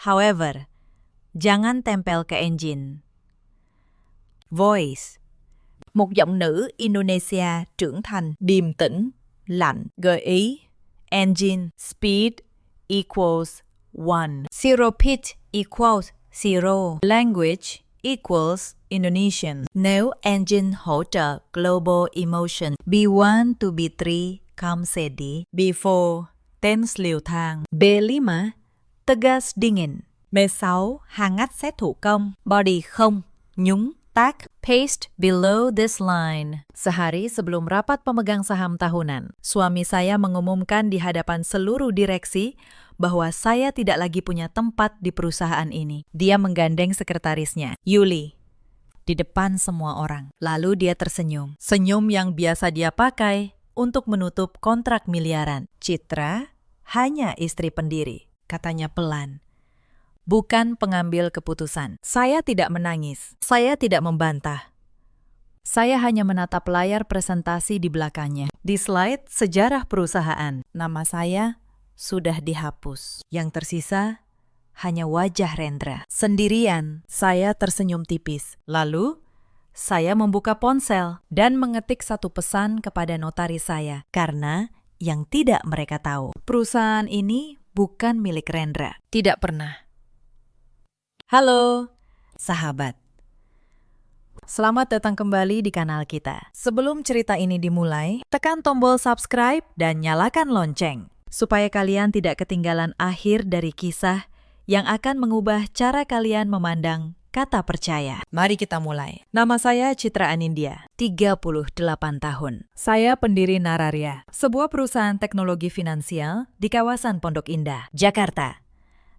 However, jangan tempel ke engine. Voice. Một giọng nữ Indonesia trưởng thành, điềm tĩnh, lạnh, gợi ý. Engine speed equals 1. Zero pitch equals 0. Language equals Indonesian. Nếu engine hỗ trợ global emotion, B1 to B3 kamsedi. B4 tense liều thang. B5 tegas dingin. B6 hang ắt xét thủ công. Body không, nhúng, tak. Paste below this line. Sehari sebelum rapat pemegang saham tahunan, suami saya mengumumkan di hadapan seluruh direksi bahwa saya tidak lagi punya tempat di perusahaan ini. Dia menggandeng sekretarisnya, Yuli, di depan semua orang. Lalu dia tersenyum. Senyum yang biasa dia pakai untuk menutup kontrak miliaran. Citra hanya istri pendiri, katanya pelan. Bukan pengambil keputusan. Saya tidak menangis. Saya tidak membantah. Saya hanya menatap layar presentasi di belakangnya. Di slide sejarah perusahaan, nama saya sudah dihapus. Yang tersisa hanya wajah Rendra. Sendirian, saya tersenyum tipis. Lalu, saya membuka ponsel dan mengetik satu pesan kepada notaris saya. Karena yang tidak mereka tahu, perusahaan ini bukan milik Rendra. Tidak pernah. Halo, sahabat. Selamat datang kembali di kanal kita. Sebelum cerita ini dimulai, tekan tombol subscribe dan nyalakan lonceng, supaya kalian tidak ketinggalan akhir dari kisah yang akan mengubah cara kalian memandang kata percaya. Mari kita mulai. Nama saya Citra Anindya, 38 tahun. Saya pendiri Nararya, sebuah perusahaan teknologi finansial di kawasan Pondok Indah, Jakarta.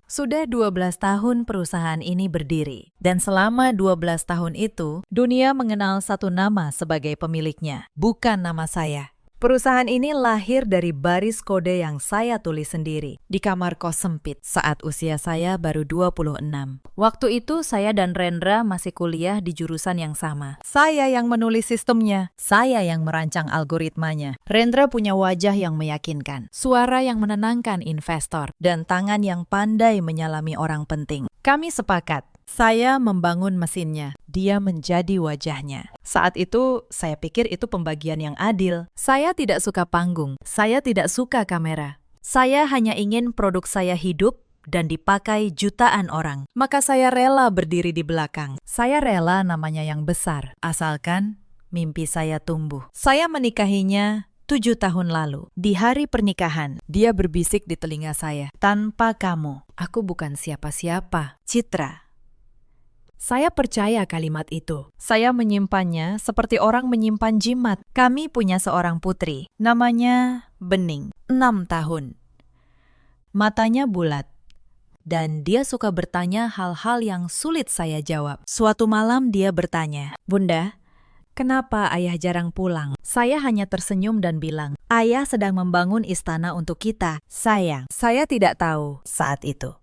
Sudah 12 tahun perusahaan ini berdiri, dan selama 12 tahun itu, dunia mengenal satu nama sebagai pemiliknya, bukan nama saya. Perusahaan ini lahir dari baris kode yang saya tulis sendiri di kamar kos sempit saat usia saya baru 26. Waktu itu saya dan Rendra masih kuliah di jurusan yang sama. Saya yang menulis sistemnya, saya yang merancang algoritmanya. Rendra punya wajah yang meyakinkan, suara yang menenangkan investor, dan tangan yang pandai menyalami orang penting. Kami sepakat. Saya membangun mesinnya, dia menjadi wajahnya. Saat itu, saya pikir itu pembagian yang adil. Saya tidak suka panggung, saya tidak suka kamera. Saya hanya ingin produk saya hidup dan dipakai jutaan orang. Maka saya rela berdiri di belakang. Saya rela namanya yang besar, asalkan mimpi saya tumbuh. Saya menikahinya 7 tahun lalu. Di hari pernikahan, dia berbisik di telinga saya, "Tanpa kamu, aku bukan siapa-siapa, Citra." Saya percaya kalimat itu. Saya menyimpannya seperti orang menyimpan jimat. Kami punya seorang putri, namanya Bening, 6 tahun. Matanya bulat, dan dia suka bertanya hal-hal yang sulit saya jawab. Suatu malam dia bertanya, "Bunda, kenapa ayah jarang pulang?" Saya hanya tersenyum dan bilang, "Ayah sedang membangun istana untuk kita, sayang." Saya tidak tahu saat itu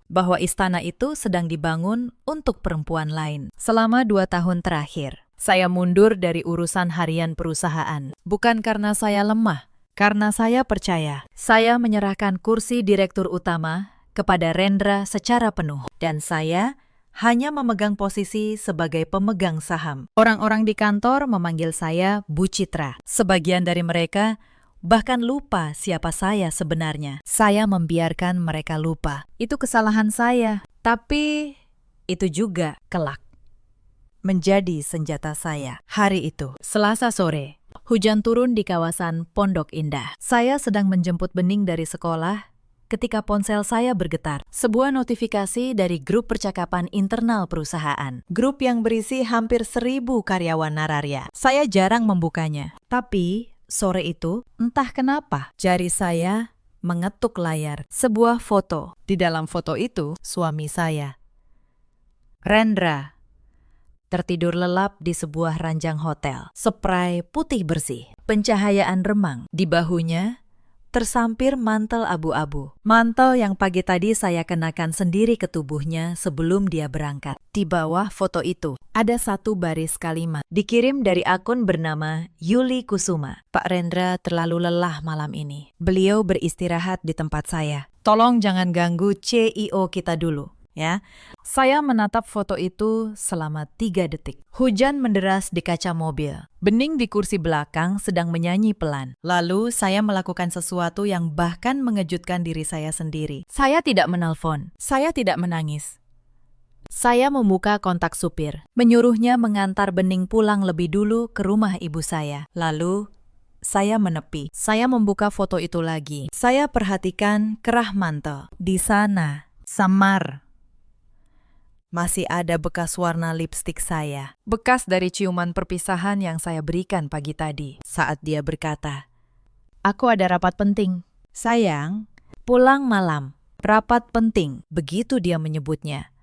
bahwa istana itu sedang dibangun untuk perempuan lain. Selama 2 tahun terakhir, saya mundur dari urusan harian perusahaan. Bukan karena saya lemah, karena saya percaya. Saya menyerahkan kursi direktur utama kepada Rendra secara penuh. Dan saya hanya memegang posisi sebagai pemegang saham. Orang-orang di kantor memanggil saya Bu Citra. Sebagian dari mereka bahkan lupa siapa saya sebenarnya. Saya membiarkan mereka lupa. Itu kesalahan saya. Tapi itu juga kelak menjadi senjata saya. Hari itu, Selasa sore, hujan turun di kawasan Pondok Indah. Saya sedang menjemput Bening dari sekolah ketika ponsel saya bergetar. Sebuah notifikasi dari grup percakapan internal perusahaan. Grup yang berisi hampir 1.000 karyawan Nararya. Saya jarang membukanya. Tapi sore itu, entah kenapa, jari saya mengetuk layar sebuah foto. Di dalam foto itu, suami saya, Rendra, tertidur lelap di sebuah ranjang hotel. Spray putih bersih, pencahayaan remang. Di bahunya tersampir mantel abu-abu. Mantel yang pagi tadi saya kenakan sendiri ke tubuhnya sebelum dia berangkat. Di bawah foto itu ada satu baris kalimat dikirim dari akun bernama Yuli Kusuma. "Pak Rendra terlalu lelah malam ini. Beliau beristirahat di tempat saya. Tolong jangan ganggu CEO kita dulu, ya. Saya menatap foto itu selama 3 detik. Hujan menderas di kaca mobil. Bening di kursi belakang sedang menyanyi pelan. Lalu saya melakukan sesuatu yang bahkan mengejutkan diri saya sendiri. Saya tidak menelpon. Saya tidak menangis. Saya membuka kontak supir, menyuruhnya mengantar Bening pulang lebih dulu ke rumah ibu saya. Lalu, saya menepi. Saya membuka foto itu lagi. Saya perhatikan kerah mantel. Di sana, samar. Masih ada bekas warna lipstik saya. Bekas dari ciuman perpisahan yang saya berikan pagi tadi. Saat dia berkata, "Aku ada rapat penting." "Sayang, pulang malam. Rapat penting." Begitu dia menyebutnya.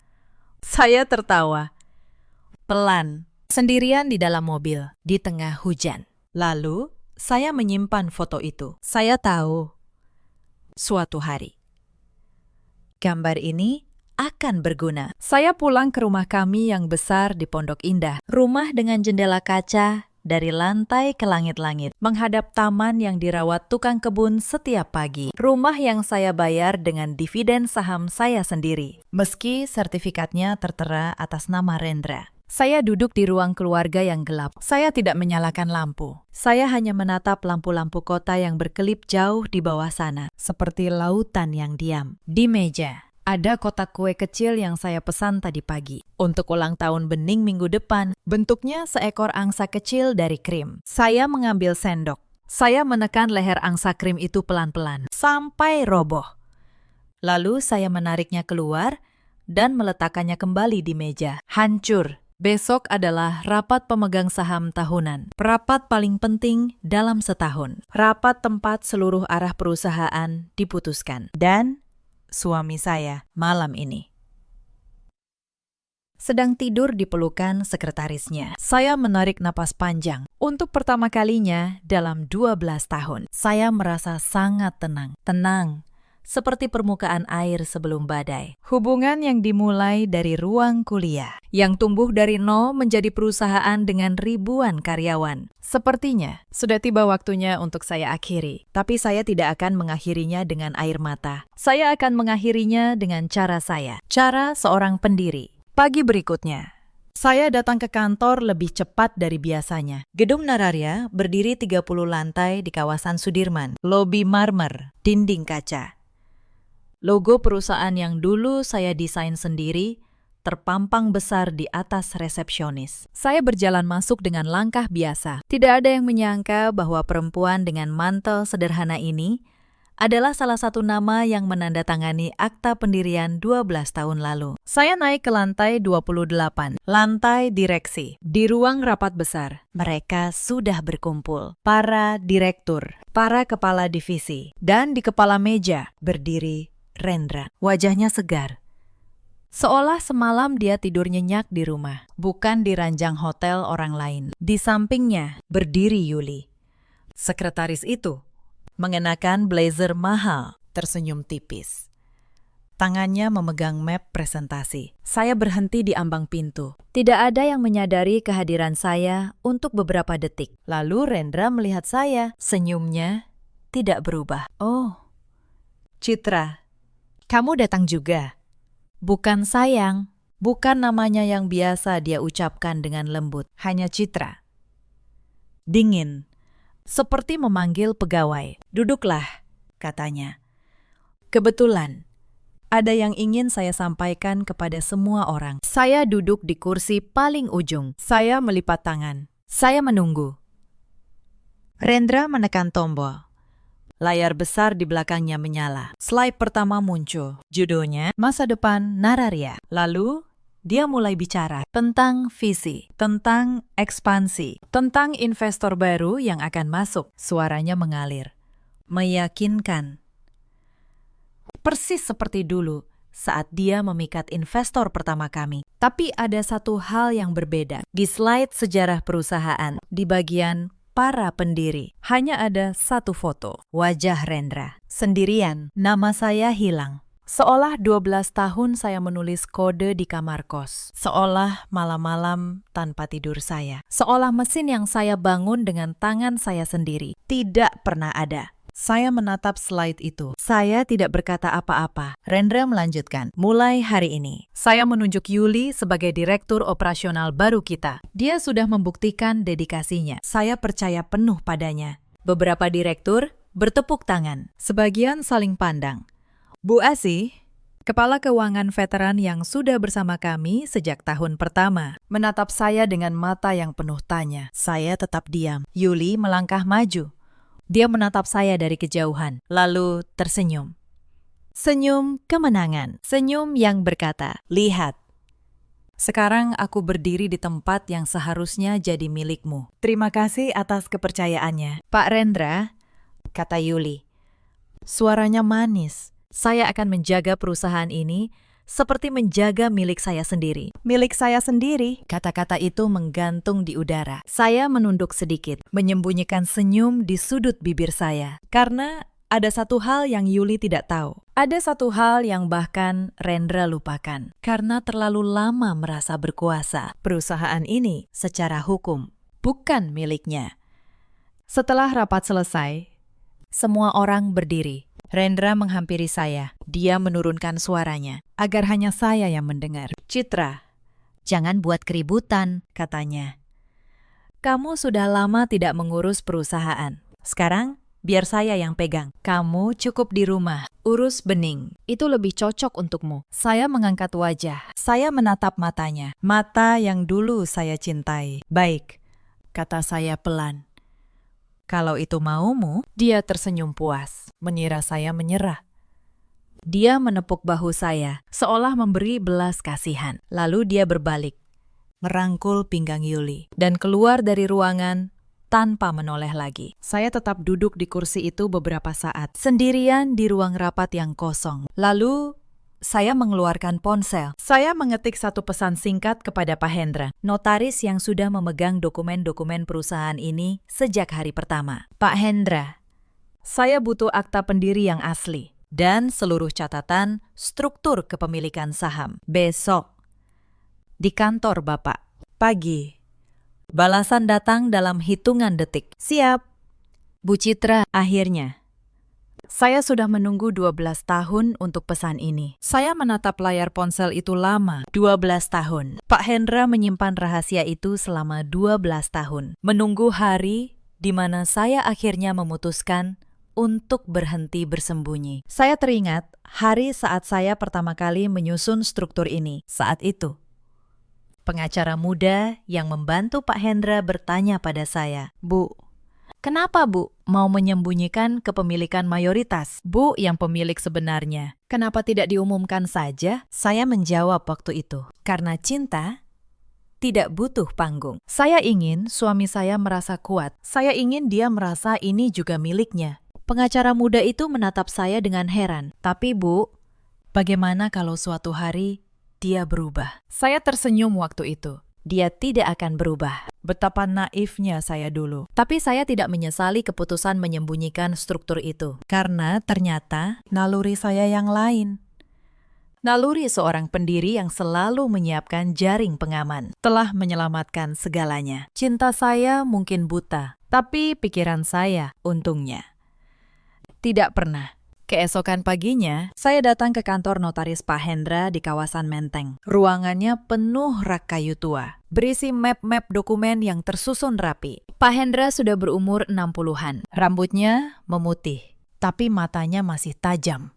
Saya tertawa. Pelan, sendirian di dalam mobil, di tengah hujan. Lalu, saya menyimpan foto itu. Saya tahu, suatu hari, gambar ini akan berguna. Saya pulang ke rumah kami yang besar di Pondok Indah. Rumah dengan jendela kaca dari lantai ke langit-langit, menghadap taman yang dirawat tukang kebun setiap pagi. Rumah yang saya bayar dengan dividen saham saya sendiri, meski sertifikatnya tertera atas nama Rendra. Saya duduk di ruang keluarga yang gelap. Saya tidak menyalakan lampu. Saya hanya menatap lampu-lampu kota yang berkelip jauh di bawah sana, seperti lautan yang diam. Di meja, ada kotak kue kecil yang saya pesan tadi pagi. Untuk ulang tahun Bening minggu depan, bentuknya seekor angsa kecil dari krim. Saya mengambil sendok. Saya menekan leher angsa krim itu pelan-pelan, sampai roboh. Lalu saya menariknya keluar dan meletakkannya kembali di meja. Hancur. Besok adalah rapat pemegang saham tahunan. Rapat paling penting dalam setahun. Rapat tempat seluruh arah perusahaan diputuskan. Dan suami saya malam ini sedang tidur di pelukan sekretarisnya. Saya menarik napas panjang. Untuk pertama kalinya dalam 12 tahun, saya merasa sangat tenang. Tenang, seperti permukaan air sebelum badai. Hubungan yang dimulai dari ruang kuliah, yang tumbuh dari nol menjadi perusahaan dengan ribuan karyawan. Sepertinya sudah tiba waktunya untuk saya akhiri. Tapi saya tidak akan mengakhirinya dengan air mata. Saya akan mengakhirinya dengan cara saya. Cara seorang pendiri. Pagi berikutnya, saya datang ke kantor lebih cepat dari biasanya. Gedung Nararia berdiri 30 lantai di kawasan Sudirman. Lobi marmer, dinding kaca. Logo perusahaan yang dulu saya desain sendiri terpampang besar di atas resepsionis. Saya berjalan masuk dengan langkah biasa. Tidak ada yang menyangka bahwa perempuan dengan mantel sederhana ini adalah salah satu nama yang menandatangani akta pendirian 12 tahun lalu. Saya naik ke lantai 28, lantai direksi. Di ruang rapat besar, mereka sudah berkumpul. Para direktur, para kepala divisi, dan di kepala meja berdiri Rendra. Wajahnya segar. Seolah semalam dia tidur nyenyak di rumah, bukan di ranjang hotel orang lain. Di sampingnya berdiri Yuli. Sekretaris itu mengenakan blazer mahal, tersenyum tipis. Tangannya memegang map presentasi. Saya berhenti di ambang pintu. Tidak ada yang menyadari kehadiran saya untuk beberapa detik. Lalu Rendra melihat saya. Senyumnya tidak berubah. "Oh, Citra, kamu datang juga." Bukan sayang, bukan namanya yang biasa dia ucapkan dengan lembut. Hanya Citra. Dingin. Seperti memanggil pegawai. "Duduklah," katanya. Kebetulan, ada yang ingin saya sampaikan kepada semua orang. Saya duduk di kursi paling ujung. Saya melipat tangan. Saya menunggu. Rendra menekan tombol. Layar besar di belakangnya menyala. Slide pertama muncul. Judulnya, Masa Depan Nararia. Lalu, dia mulai bicara tentang visi, tentang ekspansi, tentang investor baru yang akan masuk. Suaranya mengalir, meyakinkan. Persis seperti dulu saat dia memikat investor pertama kami. Tapi ada satu hal yang berbeda. Di slide sejarah perusahaan, di bagian para pendiri, hanya ada satu foto. Wajah Rendra. Sendirian, nama saya hilang. Seolah 12 tahun saya menulis kode di kamar kos. Seolah malam-malam tanpa tidur saya. Seolah mesin yang saya bangun dengan tangan saya sendiri tidak pernah ada. Saya menatap slide itu. Saya tidak berkata apa-apa. Rendra melanjutkan. Mulai hari ini, saya menunjuk Yuli sebagai direktur operasional baru kita. Dia sudah membuktikan dedikasinya. Saya percaya penuh padanya. Beberapa direktur bertepuk tangan. Sebagian saling pandang. Bu Asih, Kepala Keuangan veteran yang sudah bersama kami sejak tahun pertama, menatap saya dengan mata yang penuh tanya. Saya tetap diam. Yuli melangkah maju. Dia menatap saya dari kejauhan, lalu tersenyum. Senyum kemenangan, senyum yang berkata, "Lihat, sekarang aku berdiri di tempat yang seharusnya jadi milikmu. Terima kasih atas kepercayaannya." Pak Rendra, kata Yuli. Suaranya manis. Saya akan menjaga perusahaan ini seperti menjaga milik saya sendiri. Milik saya sendiri, kata-kata itu menggantung di udara. Saya menunduk sedikit, menyembunyikan senyum di sudut bibir saya. Karena ada satu hal yang Yuli tidak tahu. Ada satu hal yang bahkan Rendra lupakan. Karena terlalu lama merasa berkuasa, perusahaan ini secara hukum bukan miliknya. Setelah rapat selesai, semua orang berdiri. Rendra menghampiri saya. Dia menurunkan suaranya, agar hanya saya yang mendengar. "Citra, jangan buat keributan," katanya. "Kamu sudah lama tidak mengurus perusahaan. Sekarang, biar saya yang pegang. Kamu cukup di rumah, urus bening. Itu lebih cocok untukmu." Saya mengangkat wajah. Saya menatap matanya. Mata yang dulu saya cintai. "Baik," kata saya pelan. "Kalau itu maumu." Dia tersenyum puas, mengira saya menyerah. Dia menepuk bahu saya, seolah memberi belas kasihan. Lalu dia berbalik, merangkul pinggang Yuli, dan keluar dari ruangan tanpa menoleh lagi. Saya tetap duduk di kursi itu beberapa saat, sendirian di ruang rapat yang kosong. Lalu, saya mengeluarkan ponsel. Saya mengetik satu pesan singkat kepada Pak Hendra, notaris yang sudah memegang dokumen-dokumen perusahaan ini sejak hari pertama. "Pak Hendra, saya butuh akta pendiri yang asli dan seluruh catatan struktur kepemilikan saham. Besok, di kantor Bapak, pagi." Balasan datang dalam hitungan detik. "Siap, Bu Citra." Akhirnya, saya sudah menunggu 12 tahun untuk pesan ini. Saya menatap layar ponsel itu lama, 12 tahun. Pak Hendra menyimpan rahasia itu selama 12 tahun. Menunggu hari di mana saya akhirnya memutuskan untuk berhenti bersembunyi. Saya teringat hari saat saya pertama kali menyusun struktur ini. Saat itu, pengacara muda yang membantu Pak Hendra bertanya pada saya, "Bu, kenapa Bu mau menyembunyikan kepemilikan mayoritas? Bu yang pemilik sebenarnya. Kenapa tidak diumumkan saja?" Saya menjawab waktu itu, "Karena cinta tidak butuh panggung. Saya ingin suami saya merasa kuat. Saya ingin dia merasa ini juga miliknya." Pengacara muda itu menatap saya dengan heran. "Tapi Bu, bagaimana kalau suatu hari dia berubah?" Saya tersenyum waktu itu. Dia tidak akan berubah. Betapa naifnya saya dulu. Tapi saya tidak menyesali keputusan menyembunyikan struktur itu. Karena ternyata naluri saya yang lain. Naluri seorang pendiri yang selalu menyiapkan jaring pengaman telah menyelamatkan segalanya. Cinta saya mungkin buta, tapi pikiran saya, untungnya, tidak pernah. Keesokan paginya, saya datang ke kantor notaris Pak Hendra di kawasan Menteng. Ruangannya penuh rak kayu tua, berisi map-map dokumen yang tersusun rapi. Pak Hendra sudah berumur 60-an. Rambutnya memutih, tapi matanya masih tajam.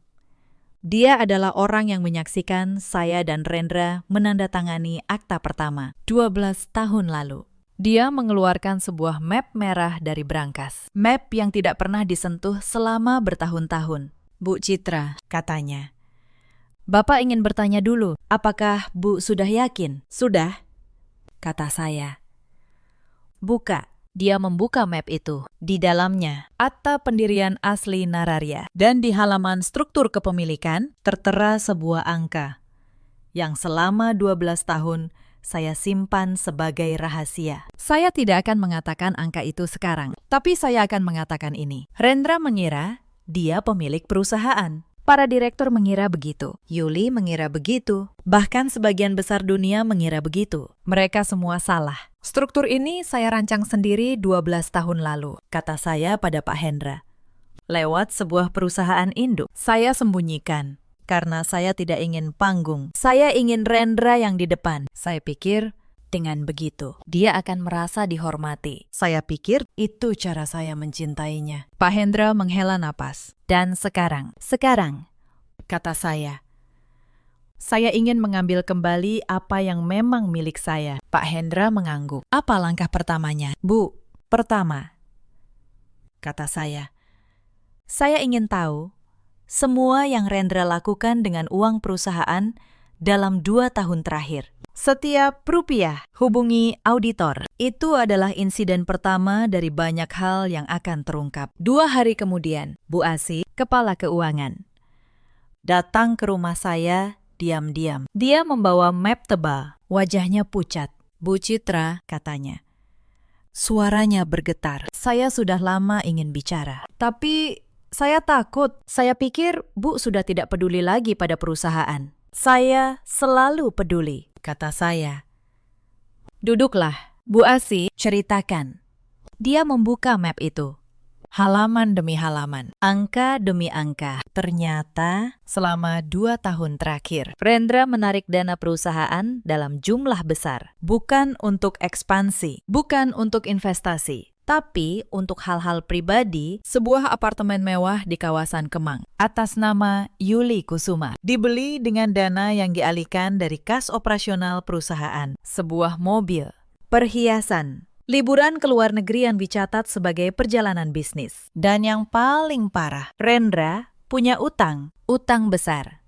Dia adalah orang yang menyaksikan saya dan Rendra menandatangani akta pertama 12 tahun lalu. Dia mengeluarkan sebuah map merah dari brankas. Map yang tidak pernah disentuh selama bertahun-tahun. "Bu Citra," katanya, "Bapak ingin bertanya dulu, apakah Bu sudah yakin?" "Sudah," kata saya. "Buka." Dia membuka map itu. Di dalamnya, akta pendirian asli Nararia. Dan di halaman struktur kepemilikan, tertera sebuah angka yang selama 12 tahun saya simpan sebagai rahasia. Saya tidak akan mengatakan angka itu sekarang, tapi saya akan mengatakan ini. Rendra mengira dia pemilik perusahaan. Para direktur mengira begitu. Yuli mengira begitu. Bahkan sebagian besar dunia mengira begitu. Mereka semua salah. "Struktur ini saya rancang sendiri 12 tahun lalu," kata saya pada Pak Hendra. lewat sebuah perusahaan induk. Saya sembunyikan karena saya tidak ingin panggung. Saya ingin Rendra yang di depan. Saya pikir dengan begitu dia akan merasa dihormati. Saya pikir itu cara saya mencintainya. Pak Hendra menghela napas. Dan sekarang, kata saya ingin mengambil kembali apa yang memang milik saya. Pak Hendra mengangguk. Apa langkah pertamanya? Bu, pertama, kata saya ingin tahu semua yang Rendra lakukan dengan uang perusahaan dalam 2 tahun terakhir. Setiap rupiah, hubungi auditor. Itu adalah insiden pertama dari banyak hal yang akan terungkap. 2 hari kemudian, Bu Asih, kepala keuangan, datang ke rumah saya diam-diam. Dia membawa map tebal, wajahnya pucat. Bu Citra, katanya. Suaranya bergetar. Saya sudah lama ingin bicara. Tapi saya takut. Saya pikir Bu sudah tidak peduli lagi pada perusahaan. Saya selalu peduli, kata saya. Duduklah, Bu Asih, ceritakan. Dia membuka map itu. Halaman demi halaman, angka demi angka. Ternyata selama 2 tahun terakhir, Rendra menarik dana perusahaan dalam jumlah besar. Bukan untuk ekspansi, bukan untuk investasi, tapi untuk hal-hal pribadi. Sebuah apartemen mewah di kawasan Kemang, atas nama Yuli Kusuma, dibeli dengan dana yang dialihkan dari kas operasional perusahaan. Sebuah mobil, perhiasan, liburan ke luar negeri yang dicatat sebagai perjalanan bisnis. Dan yang paling parah, Rendra punya utang besar.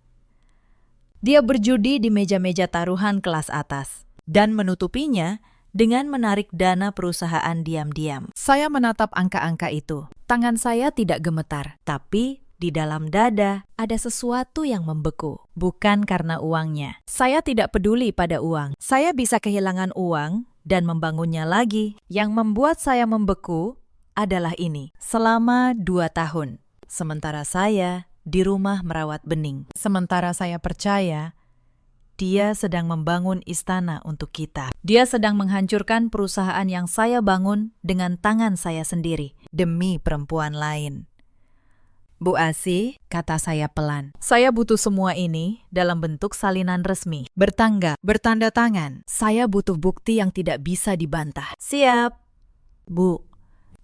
Dia berjudi di meja-meja taruhan kelas atas dan menutupinya dengan menarik dana perusahaan diam-diam. Saya menatap angka-angka itu. Tangan saya tidak gemetar, tapi di dalam dada ada sesuatu yang membeku. Bukan karena uangnya. Saya tidak peduli pada uang. Saya bisa kehilangan uang dan membangunnya lagi. Yang membuat saya membeku adalah ini. Selama 2 tahun, sementara saya di rumah merawat bening. Sementara saya percaya dia sedang membangun istana untuk kita. Dia sedang menghancurkan perusahaan yang saya bangun dengan tangan saya sendiri demi perempuan lain. Bu Asih, kata saya pelan, saya butuh semua ini dalam bentuk salinan resmi. Bertanda tangan. Saya butuh bukti yang tidak bisa dibantah. Siap, Bu,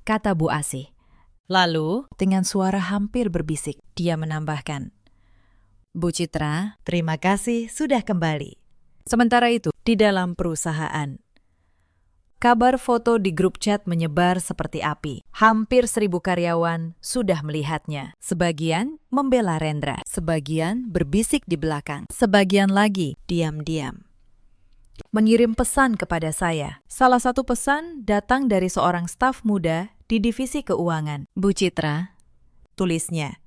kata Bu Asih. Lalu, dengan suara hampir berbisik, dia menambahkan, Bu Citra, terima kasih sudah kembali. Sementara itu, di dalam perusahaan, kabar foto di grup chat menyebar seperti api. Hampir 1.000 karyawan sudah melihatnya. Sebagian membela Rendra, sebagian berbisik di belakang, sebagian lagi diam-diam mengirim pesan kepada saya. Salah satu pesan datang dari seorang staf muda di divisi keuangan. Bu Citra, tulisnya,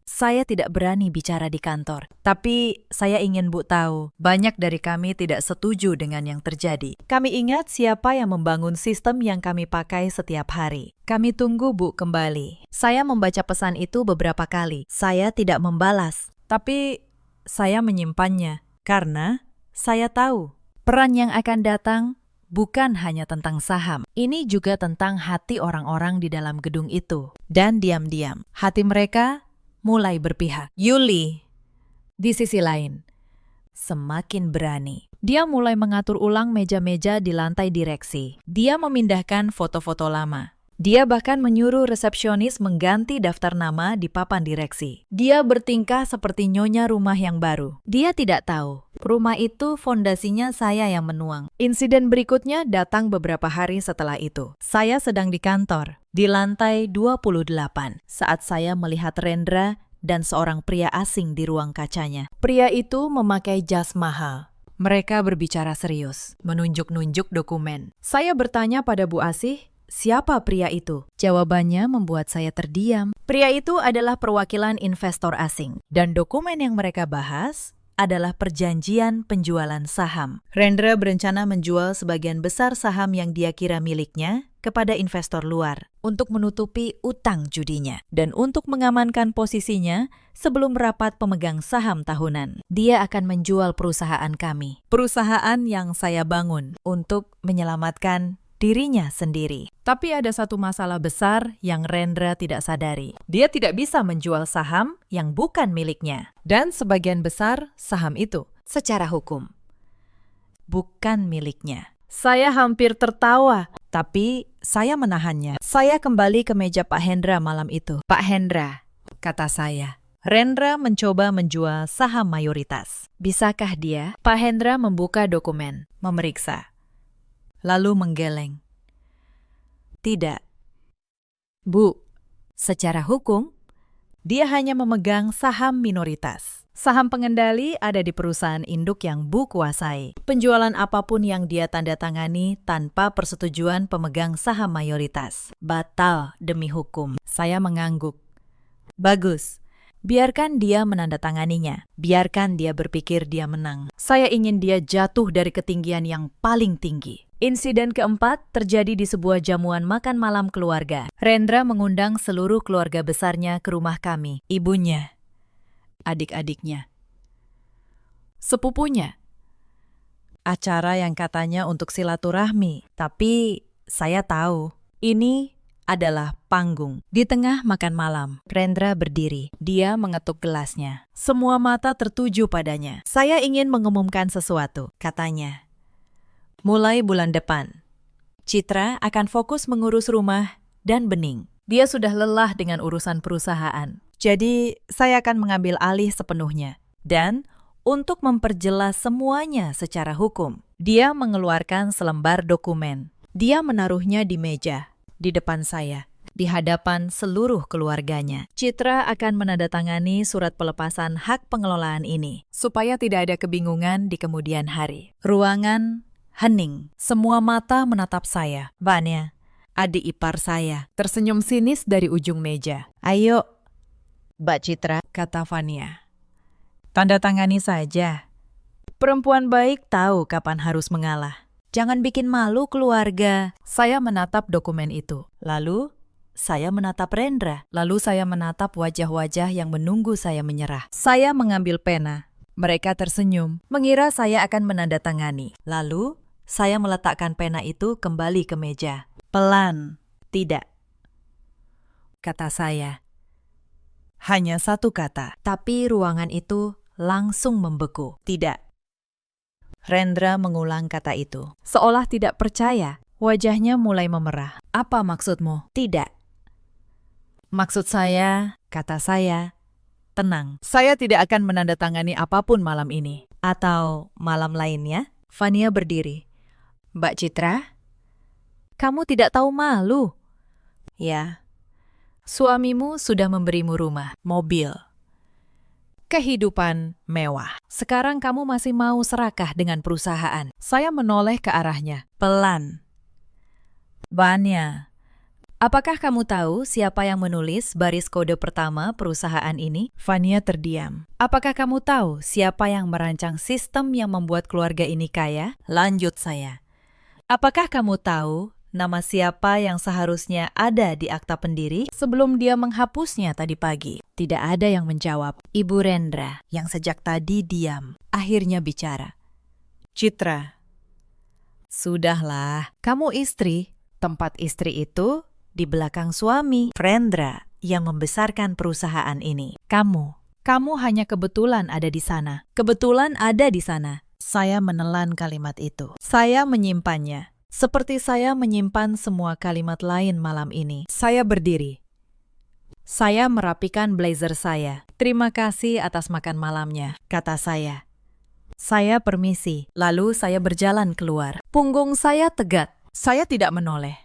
saya tidak berani bicara di kantor, tapi saya ingin Bu tahu, banyak dari kami tidak setuju dengan yang terjadi. Kami ingat siapa yang membangun sistem yang kami pakai setiap hari. Kami tunggu Bu kembali. Saya membaca pesan itu beberapa kali. Saya tidak membalas, tapi saya menyimpannya karena saya tahu peran yang akan datang bukan hanya tentang saham. Ini juga tentang hati orang-orang di dalam gedung itu. Dan diam-diam, hati mereka mulai berpihak. Yuli, di sisi lain, semakin berani. Dia mulai mengatur ulang meja-meja di lantai direksi. Dia memindahkan foto-foto lama. Dia bahkan menyuruh resepsionis mengganti daftar nama di papan direksi. Dia bertingkah seperti nyonya rumah yang baru. Dia tidak tahu, rumah itu fondasinya saya yang menuang. Insiden berikutnya datang beberapa hari setelah itu. Saya sedang di kantor, di lantai 28, saat saya melihat Rendra dan seorang pria asing di ruang kacanya. Pria itu memakai jas mahal. Mereka berbicara serius, menunjuk-nunjuk dokumen. Saya bertanya pada Bu Asih, siapa pria itu? Jawabannya membuat saya terdiam. Pria itu adalah perwakilan investor asing. Dan dokumen yang mereka bahas adalah perjanjian penjualan saham. Rendra berencana menjual sebagian besar saham yang dia kira miliknya kepada investor luar untuk menutupi utang judinya dan untuk mengamankan posisinya sebelum rapat pemegang saham tahunan. Dia akan menjual perusahaan kami, perusahaan yang saya bangun untuk menyelamatkan dirinya sendiri. Tapi ada satu masalah besar yang Rendra tidak sadari. Dia tidak bisa menjual saham yang bukan miliknya. Dan sebagian besar saham itu, secara hukum, bukan miliknya. Saya hampir tertawa, tapi saya menahannya. Saya kembali ke meja Pak Hendra malam itu. Pak Hendra, kata saya. Rendra mencoba menjual saham mayoritas. Bisakah dia? Pak Hendra membuka dokumen, memeriksa, lalu menggeleng. Tidak. Bu, secara hukum, dia hanya memegang saham minoritas. Saham pengendali ada di perusahaan induk yang Bu kuasai. Penjualan apapun yang dia tanda tangani tanpa persetujuan pemegang saham mayoritas batal demi hukum. Saya mengangguk. Bagus. Biarkan dia menandatanganinya. Biarkan dia berpikir dia menang. Saya ingin dia jatuh dari ketinggian yang paling tinggi. Insiden keempat terjadi di sebuah jamuan makan malam keluarga. Rendra mengundang seluruh keluarga besarnya ke rumah kami. Ibunya, adik-adiknya, sepupunya. Acara yang katanya untuk silaturahmi. Tapi saya tahu, ini adalah panggung. Di tengah makan malam, Rendra berdiri. Dia mengetuk gelasnya. Semua mata tertuju padanya. Saya ingin mengumumkan sesuatu, katanya. Mulai bulan depan, Citra akan fokus mengurus rumah dan Bening. Dia sudah lelah dengan urusan perusahaan. Jadi, saya akan mengambil alih sepenuhnya. Dan untuk memperjelas semuanya secara hukum, dia mengeluarkan selembar dokumen. Dia menaruhnya di meja, di depan saya, di hadapan seluruh keluarganya. Citra akan menandatangani surat pelepasan hak pengelolaan ini, supaya tidak ada kebingungan di kemudian hari. Ruangan hening. Semua mata menatap saya. Vanya, adik ipar saya, tersenyum sinis dari ujung meja. Ayo, Mbak Citra, kata Vanya. Tanda tangani saja. Perempuan baik tahu kapan harus mengalah. Jangan bikin malu keluarga. Saya menatap dokumen itu. Lalu, saya menatap Rendra. Lalu saya menatap wajah-wajah yang menunggu saya menyerah. Saya mengambil pena. Mereka tersenyum, mengira saya akan menandatangani. Lalu, saya meletakkan pena itu kembali ke meja. Pelan. Tidak, kata saya. Hanya satu kata. Tapi ruangan itu langsung membeku. Tidak. Rendra mengulang kata itu. Seolah tidak percaya, wajahnya mulai memerah. Apa maksudmu? Tidak. Maksud saya, kata saya, tenang. Saya tidak akan menandatangani apapun malam ini. Atau malam lainnya? Vanya berdiri. Mbak Citra, kamu tidak tahu malu? Ya. Suamimu sudah memberimu rumah, mobil, kehidupan mewah. Sekarang kamu masih mau serakah dengan perusahaan. Saya menoleh ke arahnya. Pelan. Vanya, apakah kamu tahu siapa yang menulis baris kode pertama perusahaan ini? Vanya terdiam. Apakah kamu tahu siapa yang merancang sistem yang membuat keluarga ini kaya? Lanjut saya. Apakah kamu tahu nama siapa yang seharusnya ada di akta pendiri sebelum dia menghapusnya tadi pagi? Tidak ada yang menjawab. Ibu Rendra, yang sejak tadi diam, akhirnya bicara. Citra, sudahlah, kamu istri. Tempat istri itu di belakang suami. Rendra yang membesarkan perusahaan ini. Kamu hanya kebetulan ada di sana. Kebetulan ada di sana. Saya menelan kalimat itu. Saya menyimpannya. Seperti saya menyimpan semua kalimat lain malam ini. Saya berdiri. Saya merapikan blazer saya. Terima kasih atas makan malamnya, kata saya. Saya permisi, lalu saya berjalan keluar. Punggung saya tegak. Saya tidak menoleh.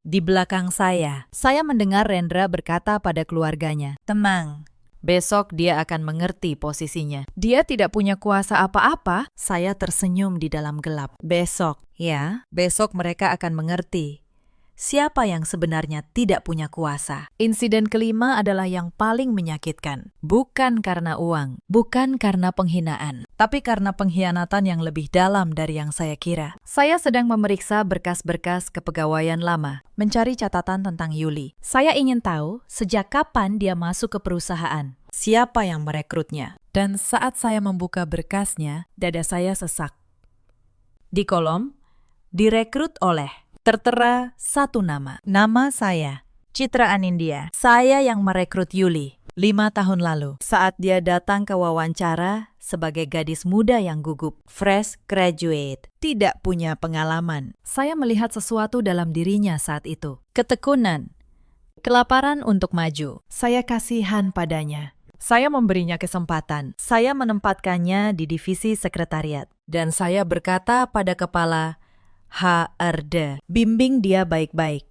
Di belakang saya mendengar Rendra berkata pada keluarganya, "Tenang, besok dia akan mengerti posisinya. Dia tidak punya kuasa apa-apa." Saya tersenyum di dalam gelap. Besok, ya, besok mereka akan mengerti siapa yang sebenarnya tidak punya kuasa. Insiden kelima adalah yang paling menyakitkan. Bukan karena uang, bukan karena penghinaan, tapi karena pengkhianatan yang lebih dalam dari yang saya kira. Saya sedang memeriksa berkas-berkas kepegawaian lama, mencari catatan tentang Yuli. Saya ingin tahu sejak kapan dia masuk ke perusahaan, siapa yang merekrutnya. Dan saat saya membuka berkasnya, dada saya sesak. Di kolom, direkrut oleh. Tertera satu nama. Nama saya, Citra Anindya. Saya yang merekrut Yuli 5 tahun lalu saat dia datang ke wawancara sebagai gadis muda yang gugup, fresh graduate, tidak punya pengalaman. Saya melihat sesuatu dalam dirinya saat itu. Ketekunan, kelaparan untuk maju. Saya kasihan padanya. Saya memberinya kesempatan. Saya menempatkannya di divisi sekretariat. Dan saya berkata pada kepala HRD, bimbing dia baik-baik.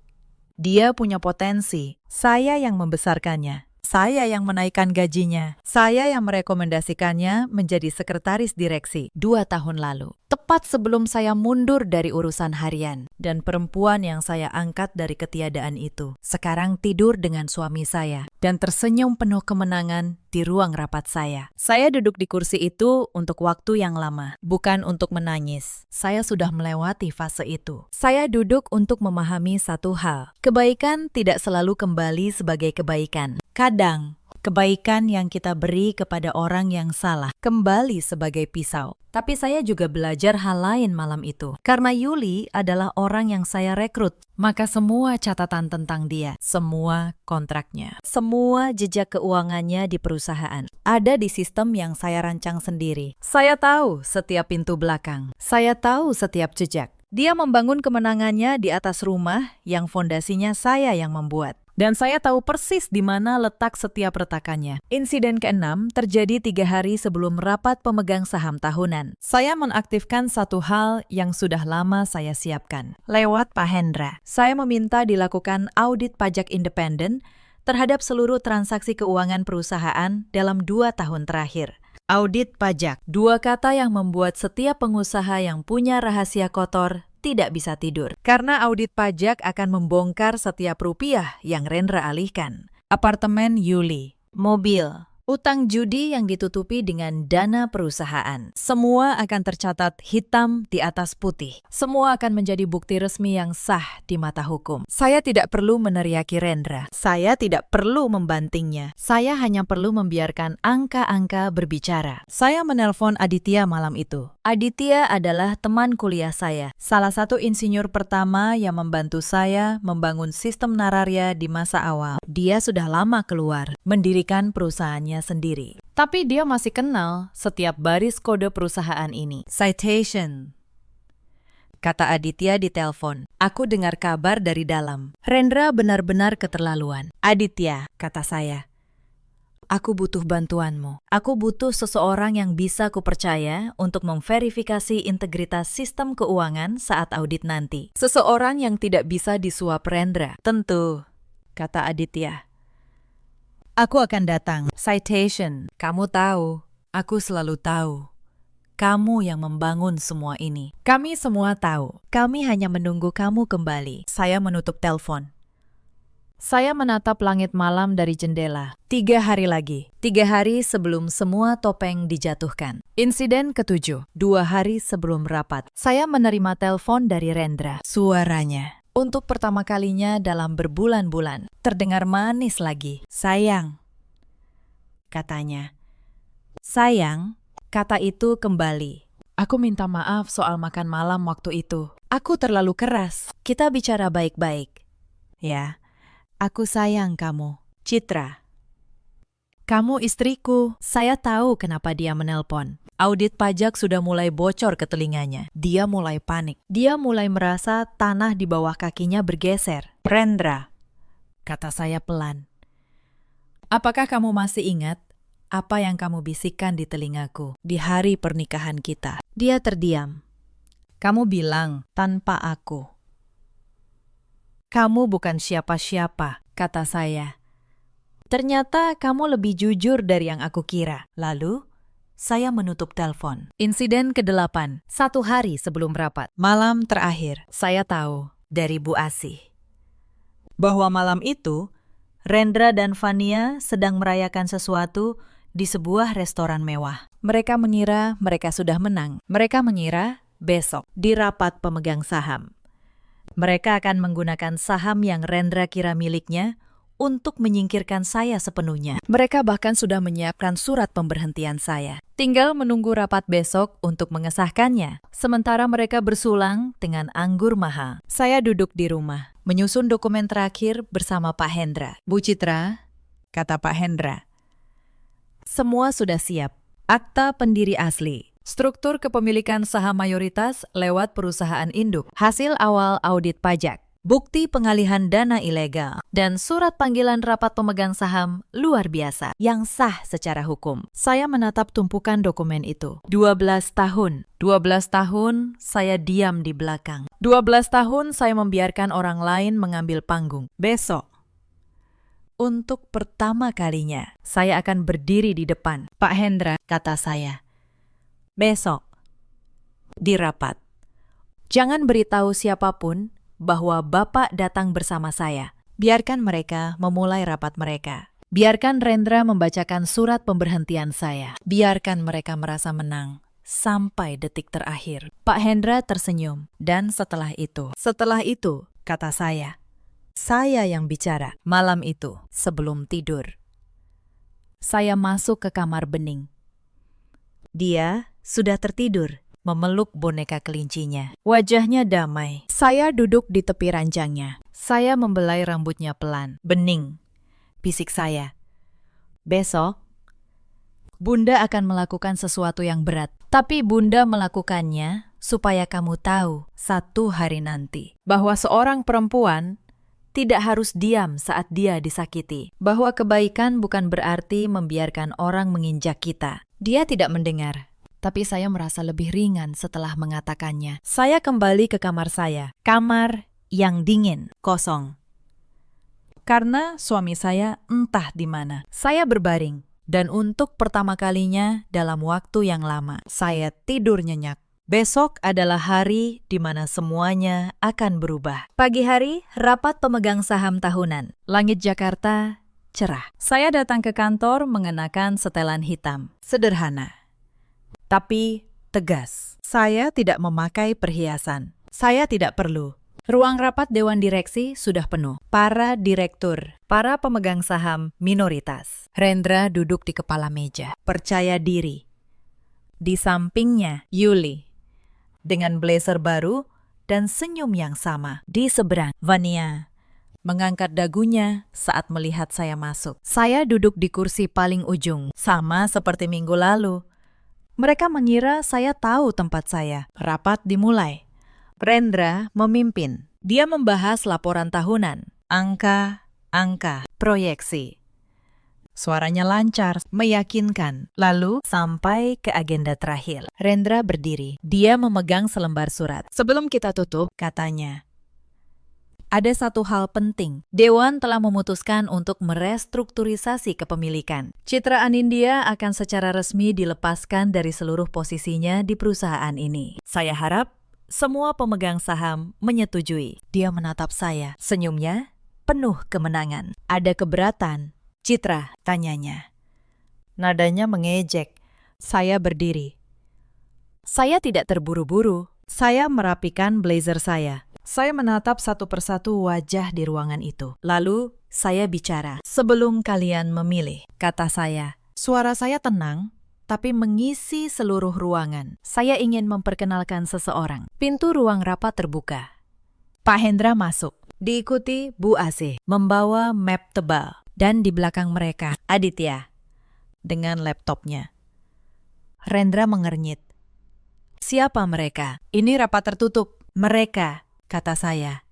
Dia punya potensi. Saya yang membesarkannya. Saya yang menaikkan gajinya. Saya yang merekomendasikannya menjadi sekretaris direksi 2 tahun lalu. Tepat sebelum saya mundur dari urusan harian. Dan perempuan yang saya angkat dari ketiadaan itu sekarang tidur dengan suami saya dan tersenyum penuh kemenangan di ruang rapat saya. Saya duduk di kursi itu untuk waktu yang lama, bukan untuk menangis. Saya sudah melewati fase itu. Saya duduk untuk memahami satu hal. Kebaikan tidak selalu kembali sebagai kebaikan. Kadang, kebaikan yang kita beri kepada orang yang salah kembali sebagai pisau. Tapi saya juga belajar hal lain malam itu. Karena Yuli adalah orang yang saya rekrut, maka semua catatan tentang dia, semua kontraknya, semua jejak keuangannya di perusahaan ada di sistem yang saya rancang sendiri. Saya tahu setiap pintu belakang. Saya tahu setiap jejak. Dia membangun kemenangannya di atas rumah yang fondasinya saya yang membuat. Dan saya tahu persis di mana letak setiap retakannya. Insiden ke-6 terjadi 3 hari sebelum rapat pemegang saham tahunan. Saya menaktifkan satu hal yang sudah lama saya siapkan. Lewat Pak Hendra, saya meminta dilakukan audit pajak independen terhadap seluruh transaksi keuangan perusahaan dalam 2 tahun terakhir. Audit pajak, 2 kata yang membuat setiap pengusaha yang punya rahasia kotor tidak bisa tidur. Karena audit pajak akan membongkar setiap rupiah yang Rendra alihkan. Apartemen Yuli, mobil, utang judi yang ditutupi dengan dana perusahaan. Semua akan tercatat hitam di atas putih. Semua akan menjadi bukti resmi yang sah di mata hukum. Saya tidak perlu meneriaki Rendra. Saya tidak perlu membantingnya. Saya hanya perlu membiarkan angka-angka berbicara. Saya menelpon Aditya malam itu. Aditya adalah teman kuliah saya, salah satu insinyur pertama yang membantu saya membangun sistem Nararya di masa awal. Dia sudah lama keluar, mendirikan perusahaannya sendiri. Tapi dia masih kenal setiap baris kode perusahaan ini. Citation, kata Aditya di telepon. Aku dengar kabar dari dalam. Rendra benar-benar keterlaluan. Aditya, kata saya. Aku butuh bantuanmu. Aku butuh seseorang yang bisa kupercaya untuk memverifikasi integritas sistem keuangan saat audit nanti. Seseorang yang tidak bisa disuap Rendra. Tentu, kata Aditya. Aku akan datang. Citation, kamu tahu, aku selalu tahu. Kamu yang membangun semua ini. Kami semua tahu. Kami hanya menunggu kamu kembali. Saya menutup telepon. Saya menatap langit malam dari jendela. 3 hari lagi. 3 hari sebelum semua topeng dijatuhkan. Insiden ke-7. 2 hari sebelum rapat. Saya menerima telepon dari Rendra. Suaranya, untuk pertama kalinya dalam berbulan-bulan, terdengar manis lagi. Sayang, katanya. Sayang, kata itu kembali. Aku minta maaf soal makan malam waktu itu. Aku terlalu keras. Kita bicara baik-baik. Ya. Aku sayang kamu, Citra. Kamu istriku. Saya tahu kenapa dia menelpon. Audit pajak sudah mulai bocor ke telinganya. Dia mulai panik. Dia mulai merasa tanah di bawah kakinya bergeser. Rendra, kata saya pelan. Apakah kamu masih ingat apa yang kamu bisikkan di telingaku di hari pernikahan kita? Dia terdiam. Kamu bilang, tanpa aku. Kamu bukan siapa-siapa, kata saya. Ternyata kamu lebih jujur dari yang aku kira. Lalu, saya menutup telepon. Insiden ke-8, 1 hari sebelum rapat. Malam terakhir, saya tahu dari Bu Asih bahwa malam itu, Rendra dan Fania sedang merayakan sesuatu di sebuah restoran mewah. Mereka mengira mereka sudah menang. Mereka mengira besok di rapat pemegang saham mereka akan menggunakan saham yang Rendra kira miliknya untuk menyingkirkan saya sepenuhnya. Mereka bahkan sudah menyiapkan surat pemberhentian saya. Tinggal menunggu rapat besok untuk mengesahkannya. Sementara mereka bersulang dengan anggur mahal. Saya duduk di rumah, menyusun dokumen terakhir bersama Pak Hendra. Bu Citra, kata Pak Hendra, semua sudah siap. Akta pendiri asli, struktur kepemilikan saham mayoritas lewat perusahaan induk, hasil awal audit pajak, bukti pengalihan dana ilegal, dan surat panggilan rapat pemegang saham luar biasa yang sah secara hukum. Saya menatap tumpukan dokumen itu. 12 tahun. 12 tahun saya diam di belakang. 12 tahun saya membiarkan orang lain mengambil panggung. Besok, untuk pertama kalinya, saya akan berdiri di depan. Pak Hendra, kata saya. Besok, di rapat. Jangan beritahu siapapun bahwa Bapak datang bersama saya. Biarkan mereka memulai rapat mereka. Biarkan Rendra membacakan surat pemberhentian saya. Biarkan mereka merasa menang sampai detik terakhir. Pak Hendra tersenyum. Dan setelah itu, kata saya yang bicara. Malam itu, sebelum tidur, saya masuk ke kamar Bening. Dia sudah tertidur, memeluk boneka kelincinya. Wajahnya damai. Saya duduk di tepi ranjangnya. Saya membelai rambutnya pelan. Bening, bisik saya. Besok, Bunda akan melakukan sesuatu yang berat. Tapi Bunda melakukannya supaya kamu tahu satu hari nanti bahwa seorang perempuan tidak harus diam saat dia disakiti. Bahwa kebaikan bukan berarti membiarkan orang menginjak kita. Dia tidak mendengar. Tapi saya merasa lebih ringan setelah mengatakannya. Saya kembali ke kamar saya. Kamar yang dingin, kosong. Karena suami saya entah di mana. Saya berbaring. Dan untuk pertama kalinya dalam waktu yang lama, saya tidur nyenyak. Besok adalah hari di mana semuanya akan berubah. Pagi hari, rapat pemegang saham tahunan. Langit Jakarta cerah. Saya datang ke kantor mengenakan setelan hitam. Sederhana, tapi tegas. Saya tidak memakai perhiasan. Saya tidak perlu. Ruang rapat Dewan Direksi sudah penuh. Para direktur, para pemegang saham minoritas. Rendra duduk di kepala meja, percaya diri. Di sampingnya, Yuli, dengan blazer baru dan senyum yang sama. Di seberang, Vania mengangkat dagunya saat melihat saya masuk. Saya duduk di kursi paling ujung, sama seperti minggu lalu. Mereka mengira saya tahu tempat saya. Rapat dimulai. Rendra memimpin. Dia membahas laporan tahunan, angka, proyeksi. Suaranya lancar, meyakinkan. Lalu sampai ke agenda terakhir. Rendra berdiri. Dia memegang selembar surat. Sebelum kita tutup, katanya, ada satu hal penting. Dewan telah memutuskan untuk merestrukturisasi kepemilikan. Citra Anindya akan secara resmi dilepaskan dari seluruh posisinya di perusahaan ini. Saya harap semua pemegang saham menyetujui. Dia menatap saya. Senyumnya penuh kemenangan. Ada keberatan, Citra? Tanyanya. Nadanya mengejek. Saya berdiri. Saya tidak terburu-buru. Saya merapikan blazer saya. Saya menatap satu persatu wajah di ruangan itu. Lalu saya bicara. Sebelum kalian memilih, kata saya. Suara saya tenang, tapi mengisi seluruh ruangan. Saya ingin memperkenalkan seseorang. Pintu ruang rapat terbuka. Pak Hendra masuk. Diikuti Bu AC, membawa map tebal. Dan di belakang mereka, Aditya, dengan laptopnya. Rendra mengernyit. Siapa mereka? Ini rapat tertutup. Mereka, kata saya,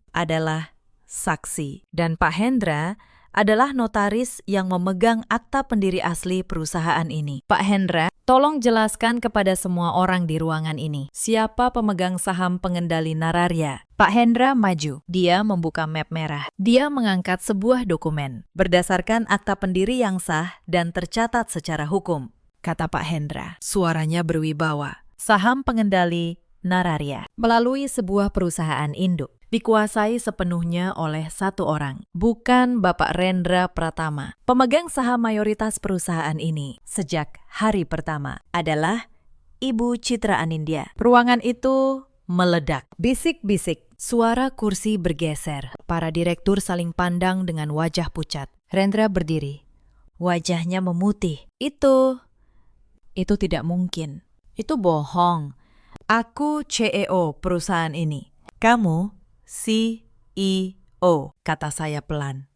adalah saksi. Dan Pak Hendra adalah notaris yang memegang akta pendiri asli perusahaan ini. Pak Hendra, tolong jelaskan kepada semua orang di ruangan ini, siapa pemegang saham pengendali Nararya. Pak Hendra maju. Dia membuka map merah. Dia mengangkat sebuah dokumen. Berdasarkan akta pendiri yang sah dan tercatat secara hukum, kata Pak Hendra. Suaranya berwibawa. Saham pengendali Nararya melalui sebuah perusahaan induk dikuasai sepenuhnya oleh satu orang, bukan Bapak Rendra Pratama. Pemegang saham mayoritas perusahaan ini sejak hari pertama adalah Ibu Citra Anindya. Ruangan itu meledak. Bisik-bisik Suara kursi bergeser. Para direktur saling pandang dengan wajah pucat. Rendra berdiri. Wajahnya memutih. Itu tidak mungkin. Itu bohong. Aku CEO perusahaan ini. Kamu CEO, kata saya pelan.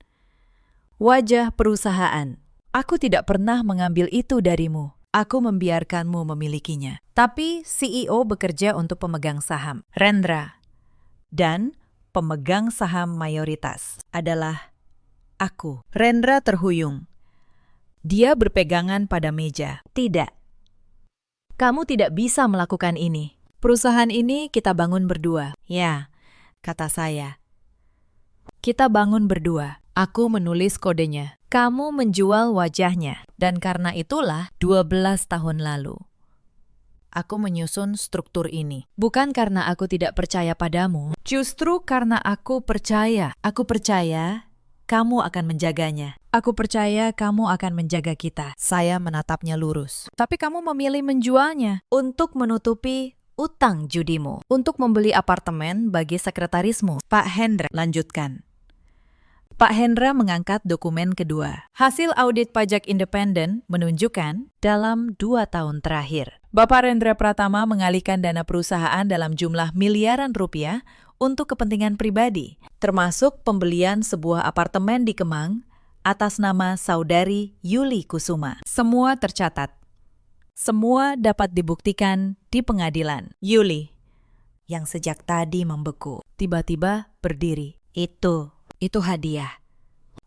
Wajah perusahaan. Aku tidak pernah mengambil itu darimu. Aku membiarkanmu memilikinya. Tapi CEO bekerja untuk pemegang saham, Rendra. Dan pemegang saham mayoritas adalah aku. Rendra terhuyung. Dia berpegangan pada meja. Tidak. Kamu tidak bisa melakukan ini. Perusahaan ini kita bangun berdua. Ya, kata saya. Kita bangun berdua. Aku menulis kodenya. Kamu menjual wajahnya. Dan karena itulah 12 tahun lalu. Aku menyusun struktur ini. Bukan karena aku tidak percaya padamu. Justru karena aku percaya. Aku percaya kamu akan menjaganya. Aku percaya kamu akan menjaga kita. Saya menatapnya lurus. Tapi kamu memilih menjualnya untuk menutupi utang judimu. Untuk membeli apartemen bagi sekretarismu. Pak Hendra lanjutkan. Pak Hendra mengangkat dokumen kedua. Hasil audit pajak independen menunjukkan dalam 2 tahun terakhir, Bapak Rendra Pratama mengalihkan dana perusahaan dalam jumlah miliaran rupiah untuk kepentingan pribadi, termasuk pembelian sebuah apartemen di Kemang atas nama saudari Yuli Kusuma. Semua tercatat. Semua dapat dibuktikan di pengadilan. Yuli, yang sejak tadi membeku, tiba-tiba berdiri. Itu hadiah.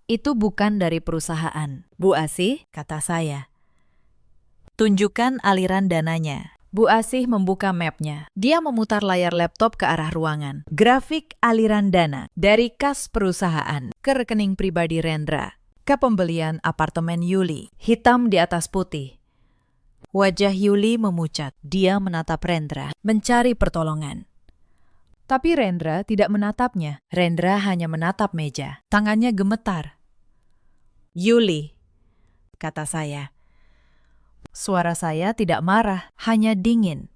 Itu bukan dari perusahaan. Bu Asih, kata saya. Tunjukkan aliran dananya. Bu Asih membuka mapnya. Dia memutar layar laptop ke arah ruangan. Grafik aliran dana dari kas perusahaan ke rekening pribadi Rendra, ke pembelian apartemen Yuli. Hitam di atas putih. Wajah Yuli memucat. Dia menatap Rendra, mencari pertolongan. Tapi Rendra tidak menatapnya. Rendra hanya menatap meja. Tangannya gemetar. Yuli, kata saya. Suara saya tidak marah, hanya dingin.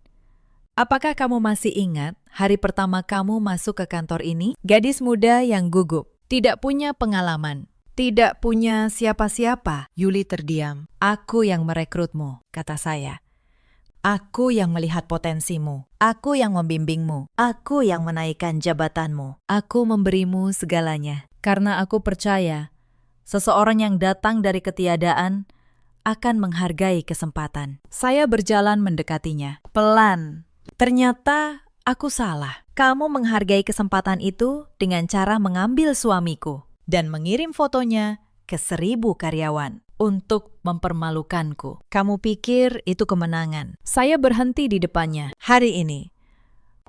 Apakah kamu masih ingat hari pertama kamu masuk ke kantor ini? Gadis muda yang gugup, tidak punya pengalaman, tidak punya siapa-siapa. Yuli terdiam. Aku yang merekrutmu, kata saya. Aku yang melihat potensimu. Aku yang membimbingmu. Aku yang menaikkan jabatanmu. Aku memberimu segalanya. Karena aku percaya, seseorang yang datang dari ketiadaan akan menghargai kesempatan. Saya berjalan mendekatinya. Pelan. Ternyata aku salah. Kamu menghargai kesempatan itu dengan cara mengambil suamiku dan mengirim fotonya ke 1000 karyawan untuk mempermalukanku. Kamu pikir itu kemenangan. Saya berhenti di depannya. Hari ini,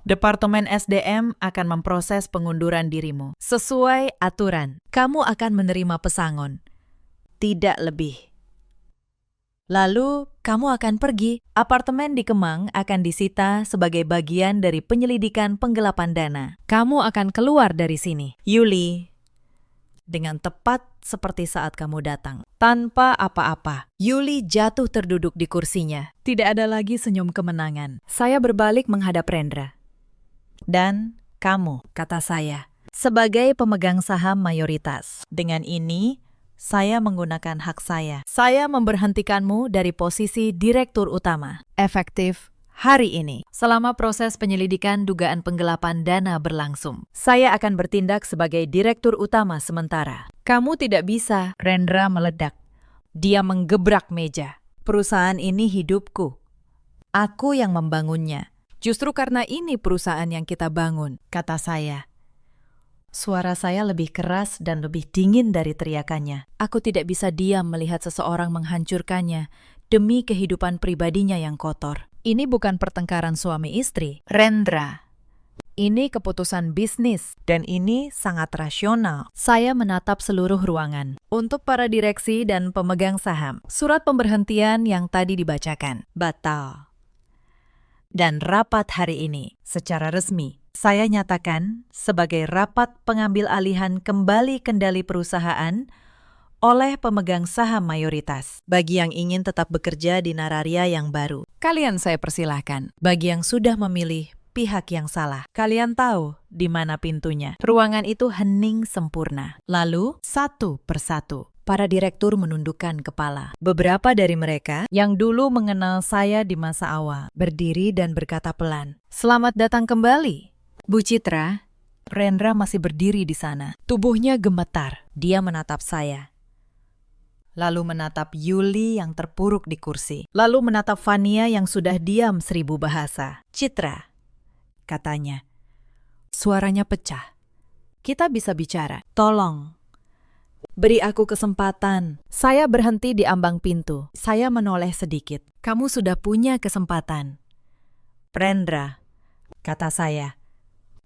Departemen SDM akan memproses pengunduran dirimu. Sesuai aturan, kamu akan menerima pesangon. Tidak lebih. Lalu, kamu akan pergi. Apartemen di Kemang akan disita sebagai bagian dari penyelidikan penggelapan dana. Kamu akan keluar dari sini. Yuli, dengan tepat seperti saat kamu datang. Tanpa apa-apa, Yuli jatuh terduduk di kursinya. Tidak ada lagi senyum kemenangan. Saya berbalik menghadap Rendra. Dan kamu, kata saya, sebagai pemegang saham mayoritas. Dengan ini, saya menggunakan hak saya. Saya memberhentikanmu dari posisi direktur utama. Efektif hari ini. Selama proses penyelidikan dugaan penggelapan dana berlangsung, saya akan bertindak sebagai direktur utama sementara. Kamu tidak bisa, Rendra meledak. Dia menggebrak meja. Perusahaan ini hidupku. Aku yang membangunnya. Justru karena ini perusahaan yang kita bangun, kata saya. Suara saya lebih keras dan lebih dingin dari teriakannya. Aku tidak bisa diam melihat seseorang menghancurkannya demi kehidupan pribadinya yang kotor. Ini bukan pertengkaran suami istri, Rendra. Ini keputusan bisnis, dan ini sangat rasional. Saya menatap seluruh ruangan. Untuk para direksi dan pemegang saham, surat pemberhentian yang tadi dibacakan batal. Dan rapat hari ini, secara resmi, saya nyatakan sebagai rapat pengambil alihan kembali kendali perusahaan oleh pemegang saham mayoritas. Bagi yang ingin tetap bekerja di Nararia yang baru, kalian saya persilahkan. Bagi yang sudah memilih pihak yang salah. Kalian tahu di mana pintunya. Ruangan itu hening sempurna. Lalu, satu persatu, para direktur menundukkan kepala. Beberapa dari mereka yang dulu mengenal saya di masa awal berdiri dan berkata pelan, "Selamat datang kembali, Bu Citra." Rendra masih berdiri di sana. Tubuhnya gemetar. Dia menatap saya. Lalu menatap Yuli yang terpuruk di kursi. Lalu menatap Vania yang sudah diam 1000 bahasa. "Citra," katanya. Suaranya pecah. "Kita bisa bicara. Tolong. Beri aku kesempatan." Saya berhenti di ambang pintu. Saya menoleh sedikit. "Kamu sudah punya kesempatan." "Rendra," kata saya.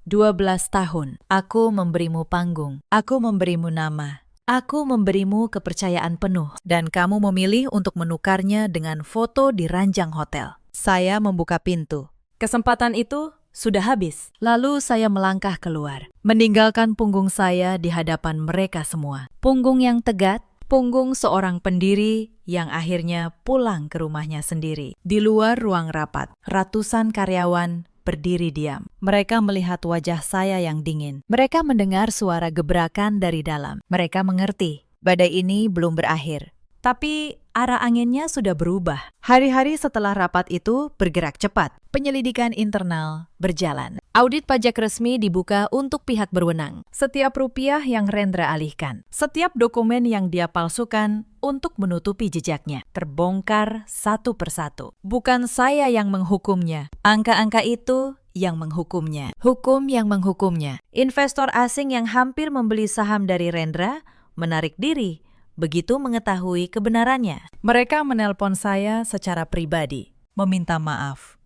12 tahun. Aku memberimu panggung. Aku memberimu nama. Aku memberimu kepercayaan penuh. Dan kamu memilih untuk menukarnya dengan foto di ranjang hotel. Saya membuka pintu. Kesempatan itu sudah habis. Lalu saya melangkah keluar, meninggalkan punggung saya di hadapan mereka semua. Punggung yang tegak, punggung seorang pendiri yang akhirnya pulang ke rumahnya sendiri. Di luar ruang rapat, ratusan karyawan berdiri diam. Mereka melihat wajah saya yang dingin. Mereka mendengar suara gebrakan dari dalam. Mereka mengerti, badai ini belum berakhir. Tapi arah anginnya sudah berubah. Hari-hari setelah rapat itu bergerak cepat. Penyelidikan internal berjalan. Audit pajak resmi dibuka untuk pihak berwenang. Setiap rupiah yang Rendra alihkan, setiap dokumen yang dia palsukan untuk menutupi jejaknya, terbongkar satu persatu. Bukan saya yang menghukumnya. Angka-angka itu yang menghukumnya. Hukum yang menghukumnya. Investor asing yang hampir membeli saham dari Rendra menarik diri begitu mengetahui kebenarannya. Mereka menelpon saya secara pribadi, meminta maaf,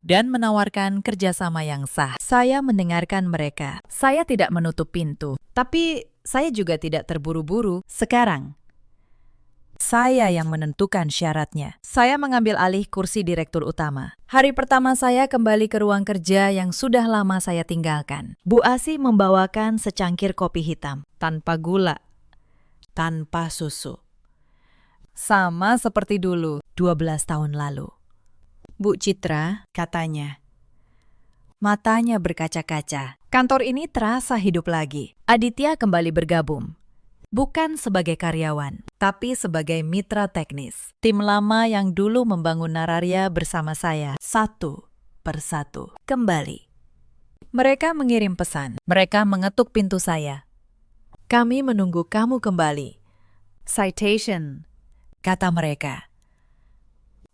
dan menawarkan kerjasama yang sah. Saya mendengarkan mereka. Saya tidak menutup pintu, tapi saya juga tidak terburu-buru. Sekarang, saya yang menentukan syaratnya. Saya mengambil alih kursi direktur utama. Hari pertama saya kembali ke ruang kerja yang sudah lama saya tinggalkan. Bu Asi membawakan secangkir kopi hitam, tanpa gula, tanpa susu. Sama seperti dulu, 12 tahun lalu. "Bu Citra," katanya. Matanya berkaca-kaca. Kantor ini terasa hidup lagi. Aditya kembali bergabung. Bukan sebagai karyawan, tapi sebagai mitra teknis. Tim lama yang dulu membangun Nararya bersama saya, satu persatu, kembali. Mereka mengirim pesan. Mereka mengetuk pintu saya. "Kami menunggu kamu kembali." Citation, kata mereka.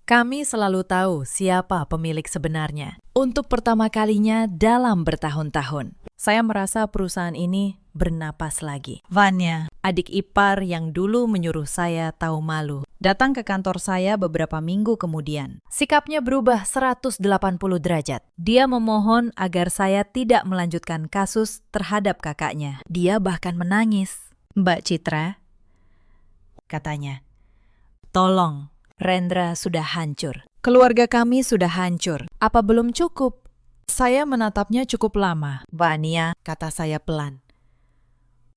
Kami selalu tahu siapa pemilik sebenarnya. Untuk pertama kalinya dalam bertahun-tahun, saya merasa perusahaan ini bernapas lagi. Vanya, adik ipar yang dulu menyuruh saya tahu malu, datang ke kantor saya beberapa minggu kemudian. Sikapnya berubah 180 derajat. Dia memohon agar saya tidak melanjutkan kasus terhadap kakaknya. Dia bahkan menangis. "Mbak Citra," katanya, "tolong, Rendra sudah hancur. Keluarga kami sudah hancur. Apa belum cukup?" Saya menatapnya cukup lama. "Vania," kata saya pelan.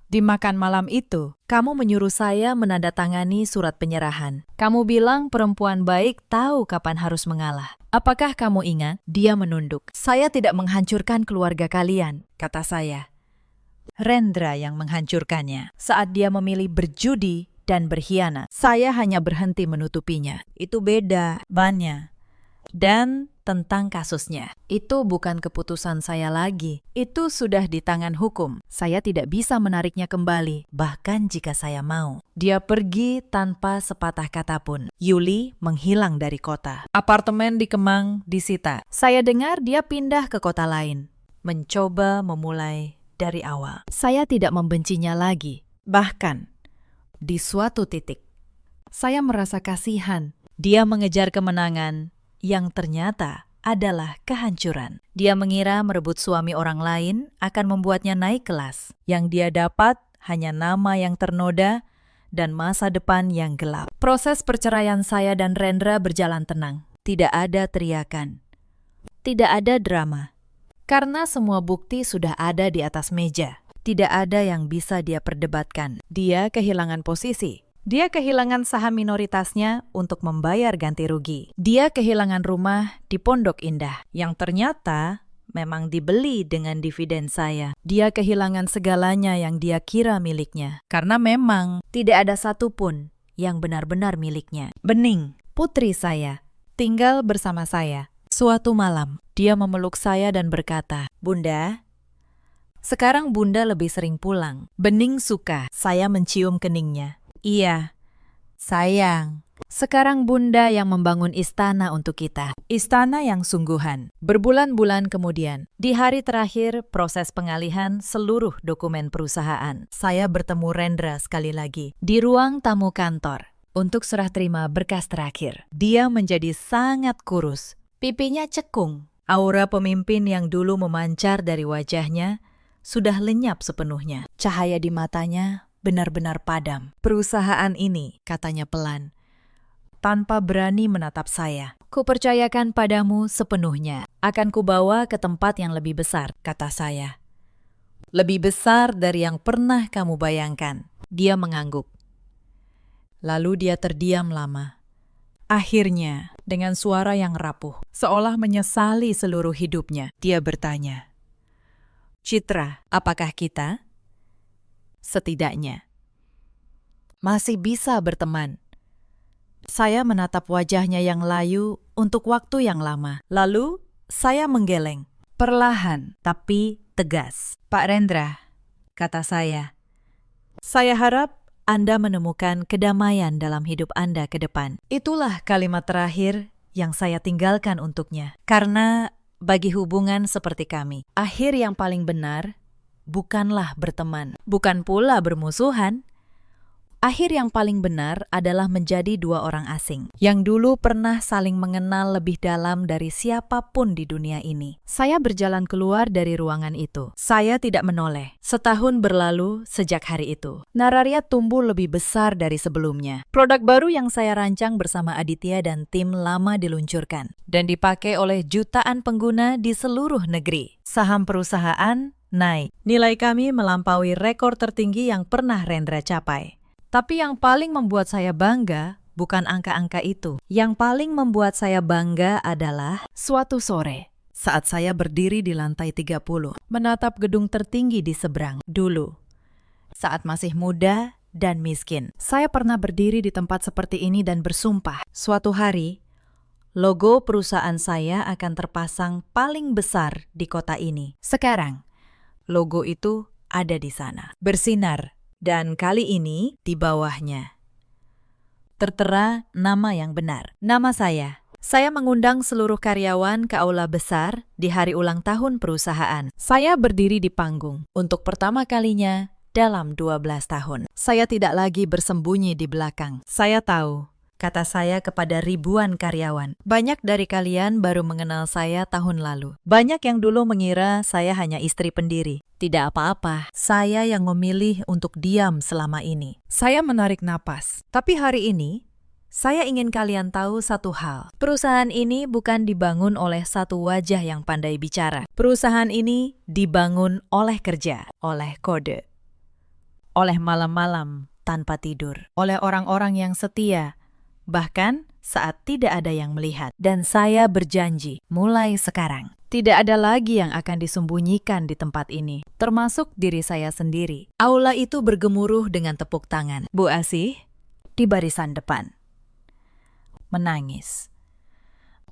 "Di makan malam itu, kamu menyuruh saya menandatangani surat penyerahan. Kamu bilang perempuan baik tahu kapan harus mengalah. Apakah kamu ingat?" Dia menunduk. "Saya tidak menghancurkan keluarga kalian," kata saya. "Rendra yang menghancurkannya saat dia memilih berjudi dan berkhianat. Saya hanya berhenti menutupinya. Itu beda, Vanya. Dan tentang kasusnya, itu bukan keputusan saya lagi. Itu sudah di tangan hukum. Saya tidak bisa menariknya kembali, bahkan jika saya mau." Dia pergi tanpa sepatah kata pun. Yuli menghilang dari kota. Apartemen di Kemang disita. Saya dengar dia pindah ke kota lain, mencoba memulai dari awal. Saya tidak membencinya lagi. Bahkan, di suatu titik, saya merasa kasihan. Dia mengejar kemenangan yang ternyata adalah kehancuran. Dia mengira merebut suami orang lain akan membuatnya naik kelas. Yang dia dapat hanya nama yang ternoda dan masa depan yang gelap. Proses perceraian saya dan Rendra berjalan tenang. Tidak ada teriakan. Tidak ada drama. Karena semua bukti sudah ada di atas meja. Tidak ada yang bisa dia perdebatkan. Dia kehilangan posisi. Dia kehilangan saham minoritasnya untuk membayar ganti rugi. Dia kehilangan rumah di Pondok Indah yang ternyata memang dibeli dengan dividen saya. Dia kehilangan segalanya yang dia kira miliknya karena memang tidak ada satupun yang benar-benar miliknya. Bening, putri saya, tinggal bersama saya. Suatu malam, dia memeluk saya dan berkata, "Bunda, sekarang Bunda lebih sering pulang." Bening suka saya mencium keningnya. "Iya, sayang. Sekarang Bunda yang membangun istana untuk kita. Istana yang sungguhan." Berbulan-bulan kemudian, di hari terakhir proses pengalihan seluruh dokumen perusahaan, saya bertemu Rendra sekali lagi di ruang tamu kantor untuk serah terima berkas terakhir. Dia menjadi sangat kurus, pipinya cekung. Aura pemimpin yang dulu memancar dari wajahnya sudah lenyap sepenuhnya. Cahaya di matanya benar-benar padam. "Perusahaan ini," katanya pelan, tanpa berani menatap saya, "kupercayakan padamu sepenuhnya. Akan kubawa ke tempat yang lebih besar," kata saya. "Lebih besar dari yang pernah kamu bayangkan." Dia mengangguk. Lalu dia terdiam lama. Akhirnya, dengan suara yang rapuh, seolah menyesali seluruh hidupnya, dia bertanya, "Citra, apakah kita setidaknya masih bisa berteman?" Saya menatap wajahnya yang layu untuk waktu yang lama. Lalu saya menggeleng, perlahan tapi tegas. "Pak Rendra," kata saya harap Anda menemukan kedamaian dalam hidup Anda ke depan." Itulah kalimat terakhir yang saya tinggalkan untuknya. Karena bagi hubungan seperti kami, akhir yang paling benar bukanlah berteman, bukan pula bermusuhan. Akhir yang paling benar adalah menjadi dua orang asing yang dulu pernah saling mengenal lebih dalam dari siapapun di dunia ini. Saya berjalan keluar dari ruangan itu. Saya tidak menoleh. Setahun berlalu sejak hari itu. Nararia tumbuh lebih besar dari sebelumnya. Produk baru yang saya rancang bersama Aditya dan tim lama diluncurkan dan dipakai oleh jutaan pengguna di seluruh negeri. Saham perusahaan naik. Nilai kami melampaui rekor tertinggi yang pernah Rendra capai. Tapi yang paling membuat saya bangga bukan angka-angka itu. Yang paling membuat saya bangga adalah suatu sore saat saya berdiri di lantai 30, menatap gedung tertinggi di seberang. Dulu, saat masih muda dan miskin, saya pernah berdiri di tempat seperti ini dan bersumpah, suatu hari, logo perusahaan saya akan terpasang paling besar di kota ini. Sekarang, logo itu ada di sana, bersinar. Dan kali ini di bawahnya tertera nama yang benar. Nama saya. Saya mengundang seluruh karyawan ke aula besar di hari ulang tahun perusahaan. Saya berdiri di panggung untuk pertama kalinya dalam 12 tahun. Saya tidak lagi bersembunyi di belakang. Saya tahu, kata saya kepada ribuan karyawan. Banyak dari kalian baru mengenal saya tahun lalu. Banyak yang dulu mengira saya hanya istri pendiri. Tidak apa-apa, saya yang memilih untuk diam selama ini. Saya menarik napas. Tapi hari ini, saya ingin kalian tahu satu hal. Perusahaan ini bukan dibangun oleh satu wajah yang pandai bicara. Perusahaan ini dibangun oleh kerja, oleh kode, oleh malam-malam tanpa tidur, oleh orang-orang yang setia, bahkan saat tidak ada yang melihat. Dan saya berjanji, mulai sekarang, tidak ada lagi yang akan disembunyikan di tempat ini, termasuk diri saya sendiri. Aula itu bergemuruh dengan tepuk tangan. Bu Asih, di barisan depan, menangis.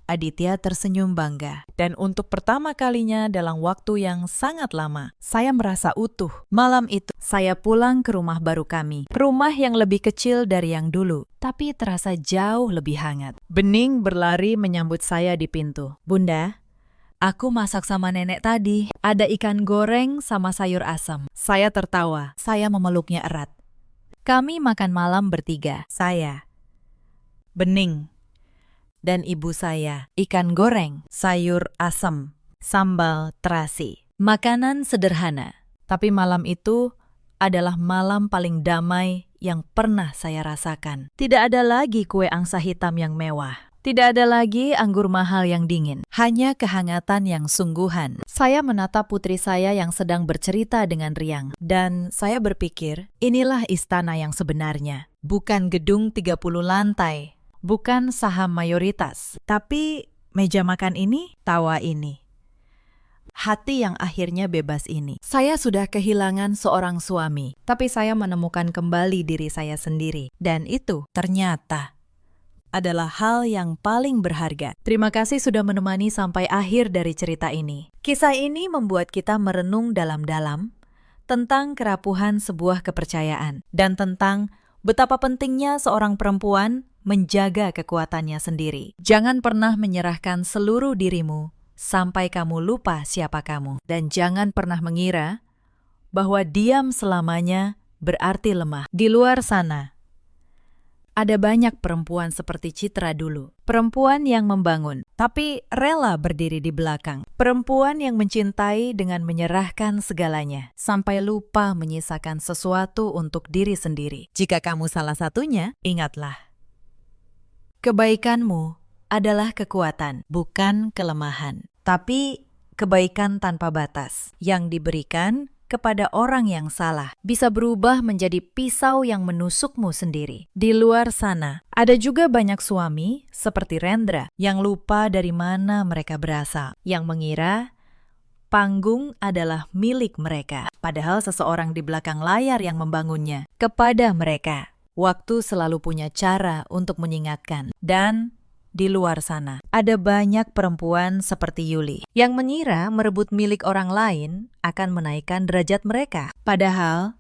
Aditya tersenyum bangga, dan untuk pertama kalinya dalam waktu yang sangat lama, saya merasa utuh. Malam itu, saya pulang ke rumah baru kami. Rumah yang lebih kecil dari yang dulu, tapi terasa jauh lebih hangat. Bening berlari menyambut saya di pintu. Bunda, aku masak sama nenek tadi. Ada ikan goreng sama sayur asam. Saya tertawa. Saya memeluknya erat. Kami makan malam bertiga. Saya, Bening, dan ibu saya. Ikan goreng, sayur asam, sambal terasi. Makanan sederhana. Tapi malam itu adalah malam paling damai yang pernah saya rasakan. Tidak ada lagi kue angsa hitam yang mewah. Tidak ada lagi anggur mahal yang dingin, hanya kehangatan yang sungguhan. Saya menatap putri saya yang sedang bercerita dengan riang, dan saya berpikir, inilah istana yang sebenarnya. bukan gedung 30 lantai, bukan saham mayoritas, tapi meja makan ini, tawa ini. Hati yang akhirnya bebas ini. Saya sudah kehilangan seorang suami, tapi saya menemukan kembali diri saya sendiri. Dan itu ternyata adalah hal yang paling berharga. Terima kasih sudah menemani sampai akhir dari cerita ini. Kisah ini membuat kita merenung dalam-dalam tentang kerapuhan sebuah kepercayaan dan tentang betapa pentingnya seorang perempuan menjaga kekuatannya sendiri. Jangan pernah menyerahkan seluruh dirimu sampai kamu lupa siapa kamu. Dan jangan pernah mengira bahwa diam selamanya berarti lemah. Di luar sana, ada banyak perempuan seperti Citra dulu. Perempuan yang membangun, tapi rela berdiri di belakang. Perempuan yang mencintai dengan menyerahkan segalanya, sampai lupa menyisakan sesuatu untuk diri sendiri. Jika kamu salah satunya, ingatlah. Kebaikanmu adalah kekuatan, bukan kelemahan. Tapi kebaikan tanpa batas, yang diberikan kepada orang yang salah, bisa berubah menjadi pisau yang menusukmu sendiri. Di luar sana, ada juga banyak suami seperti Rendra yang lupa dari mana mereka berasal, yang mengira panggung adalah milik mereka, padahal seseorang di belakang layar yang membangunnya. Kepada mereka, waktu selalu punya cara untuk mengingatkan. Dan di luar sana, ada banyak perempuan seperti Yuli yang mengira merebut milik orang lain akan menaikkan derajat mereka. Padahal,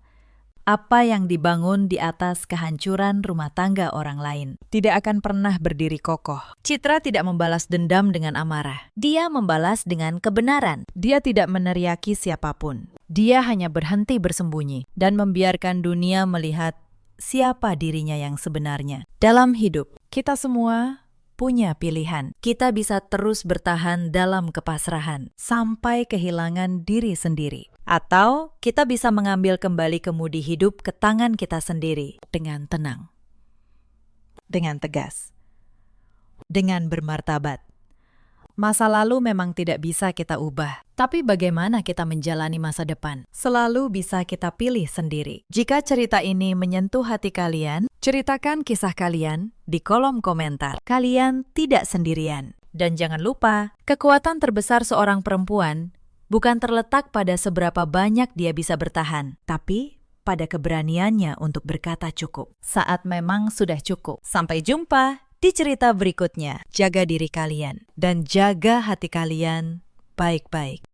apa yang dibangun di atas kehancuran rumah tangga orang lain tidak akan pernah berdiri kokoh. Citra tidak membalas dendam dengan amarah. Dia membalas dengan kebenaran. Dia tidak meneriaki siapapun. Dia hanya berhenti bersembunyi dan membiarkan dunia melihat siapa dirinya yang sebenarnya. Dalam hidup, kita semua punya pilihan. Kita bisa terus bertahan dalam kepasrahan sampai kehilangan diri sendiri. Atau kita bisa mengambil kembali kemudi hidup ke tangan kita sendiri dengan tenang, dengan tegas, dengan bermartabat. Masa lalu memang tidak bisa kita ubah, tapi bagaimana kita menjalani masa depan selalu bisa kita pilih sendiri. Jika cerita ini menyentuh hati kalian, ceritakan kisah kalian di kolom komentar. Kalian tidak sendirian. Dan jangan lupa, kekuatan terbesar seorang perempuan bukan terletak pada seberapa banyak dia bisa bertahan, tapi pada keberaniannya untuk berkata cukup saat memang sudah cukup. Sampai jumpa di cerita berikutnya. Jaga diri kalian dan jaga hati kalian baik-baik.